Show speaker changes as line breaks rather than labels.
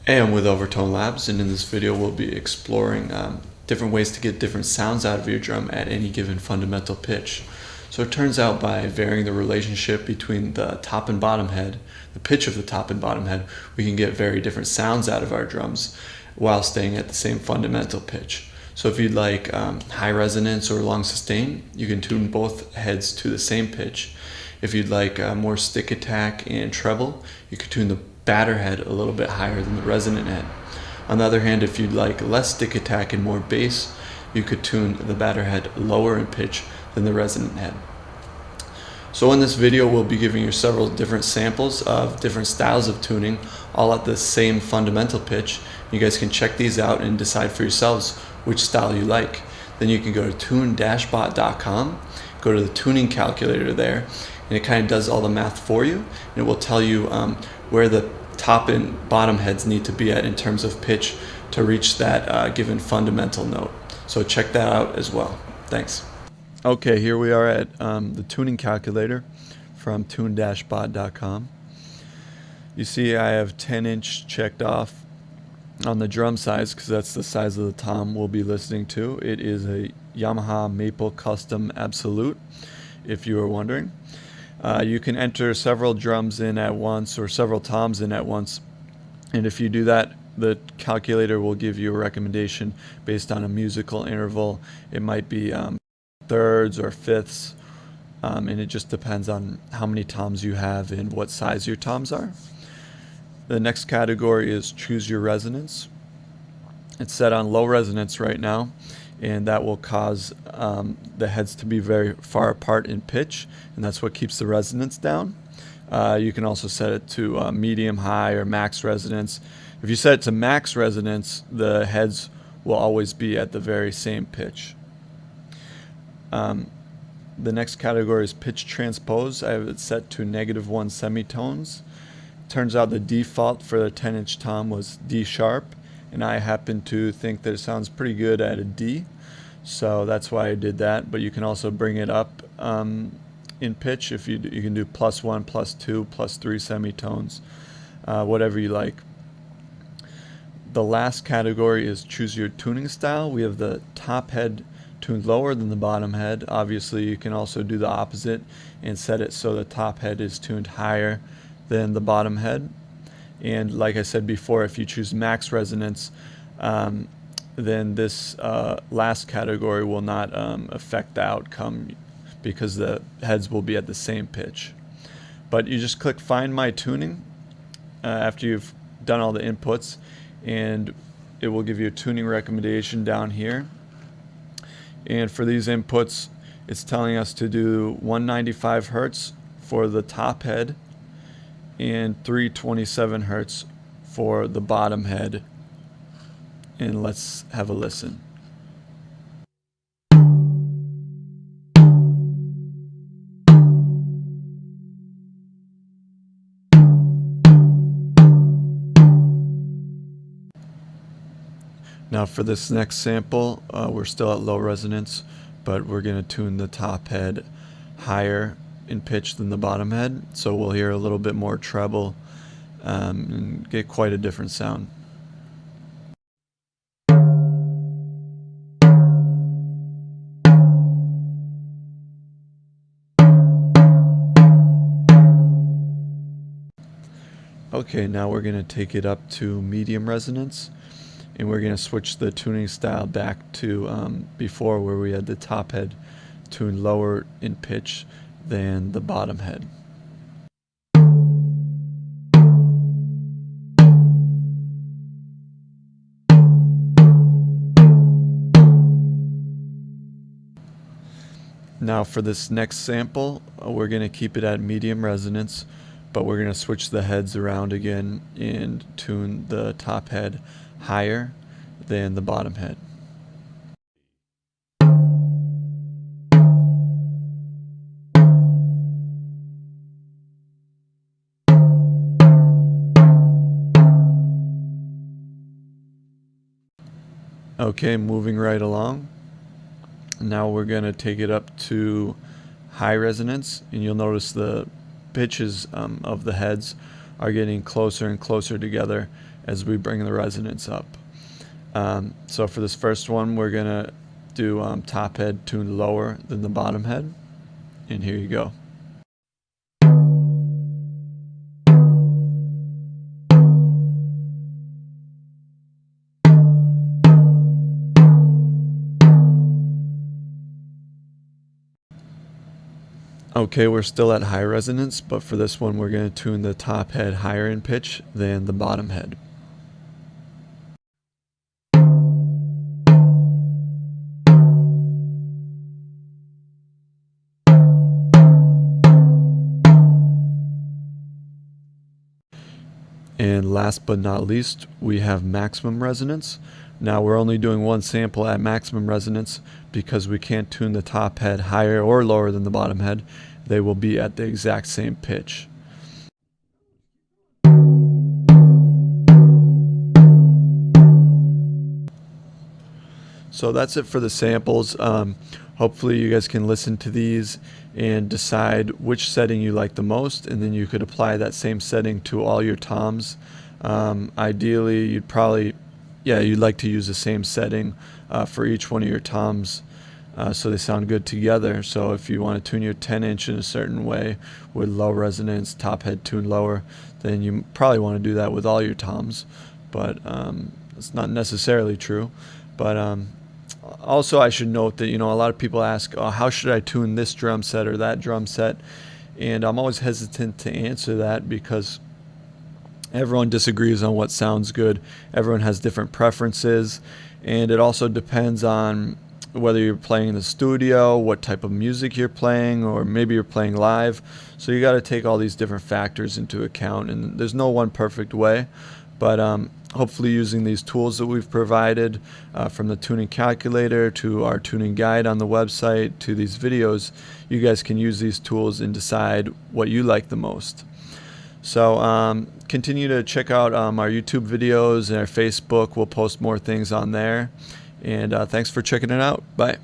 Hey, I'm with Overtone Labs, and in this video we'll be exploring different ways to get different sounds out of your drum at any given fundamental pitch. So it turns out by varying the relationship between the top and bottom head, the pitch of the top and bottom head, we can get very different sounds out of our drums while staying at the same fundamental pitch. So if you'd like high resonance or long sustain, you can tune both heads to the same pitch. If you'd like more stick attack and treble, you could tune the batter head a little bit higher than the resonant head. On the other hand, if you'd like less stick attack and more bass, you could tune the batter head lower in pitch than the resonant head. So in this video, we'll be giving you several different samples of different styles of tuning, all at the same fundamental pitch. You guys can check these out and decide for yourselves which style you like. Then you can go to tune-bot.com, go to the tuning calculator there, and it kind of does all the math for you, and it will tell you where the top and bottom heads need to be at in terms of pitch to reach that given fundamental note. So check that out as well. Thanks. Okay, here we are at the tuning calculator from tune-bot.com. You see I have 10-inch checked off on the drum size because that's the size of the tom we'll be listening to. It is a Yamaha Maple Custom Absolute, if you were wondering. You can enter several drums in at once or several toms in at once, and if you do that, the calculator will give you a recommendation based on a musical interval. It might be thirds or fifths, and it just depends on how many toms you have and what size your toms are. The next category is choose your resonance. It's set on low resonance right now, and that will cause the heads to be very far apart in pitch, and that's what keeps the resonance down. You can also set it to medium, high, or max resonance. If you set it to max resonance, the heads will always be at the very same pitch. The next category is pitch transpose. I have it set to -1 semitones. Turns out the default for the 10-inch tom was D sharp, and I happen to think that it sounds pretty good at a D, so that's why I did that. But you can also bring it up in pitch. If you can do +1, +2, +3 semitones, whatever you like. The last category is choose your tuning style. We have the top head tuned lower than the bottom head. Obviously, you can also do the opposite and set it so the top head is tuned higher than the bottom head. And like I said before, if you choose max resonance, then this last category will not affect the outcome because the heads will be at the same pitch. But you just click Find My Tuning after you've done all the inputs, and it will give you a tuning recommendation down here. And for these inputs, it's telling us to do 195 Hertz for the top head and 327 Hertz for the bottom head. And let's have a listen. Now for this next sample, we're still at low resonance, but we're going to tune the top head higher in pitch than the bottom head, so we'll hear a little bit more treble and get quite a different sound. Okay, now we're going to take it up to medium resonance, and we're going to switch the tuning style back to before, where we had the top head tuned lower in pitch than the bottom head. Now for this next sample, we're going to keep it at medium resonance, but we're going to switch the heads around again and tune the top head higher than the bottom head. Okay, moving right along. Now we're going to take it up to high resonance, and you'll notice the pitches of the heads are getting closer and closer together as we bring the resonance up. So for this first one, we're going to do top head tuned lower than the bottom head. And here you go. Okay, we're still at high resonance, but for this one we're going to tune the top head higher in pitch than the bottom head. And last but not least, we have maximum resonance. Now we're only doing one sample at maximum resonance because we can't tune the top head higher or lower than the bottom head. They will be at the exact same pitch. So that's it for the samples. Hopefully you guys can listen to these and decide which setting you like the most, and then you could apply that same setting to all your toms. Ideally, you'd like to use the same setting for each one of your toms so they sound good together. So if you want to tune your 10-inch in a certain way with low resonance, top head tuned lower, then you probably want to do that with all your toms, but it's not necessarily true. But also I should note that, a lot of people ask, how should I tune this drum set or that drum set? And I'm always hesitant to answer that because everyone disagrees on what sounds good. Everyone has different preferences, and it also depends on whether you're playing in the studio, what type of music you're playing, or maybe you're playing live. So you got to take all these different factors into account, and there's no one perfect way. But hopefully using these tools that we've provided, from the tuning calculator to our tuning guide on the website to these videos, you guys can use these tools and decide what you like the most. So continue to check out our YouTube videos and our Facebook. We'll post more things on there. And thanks for checking it out. Bye.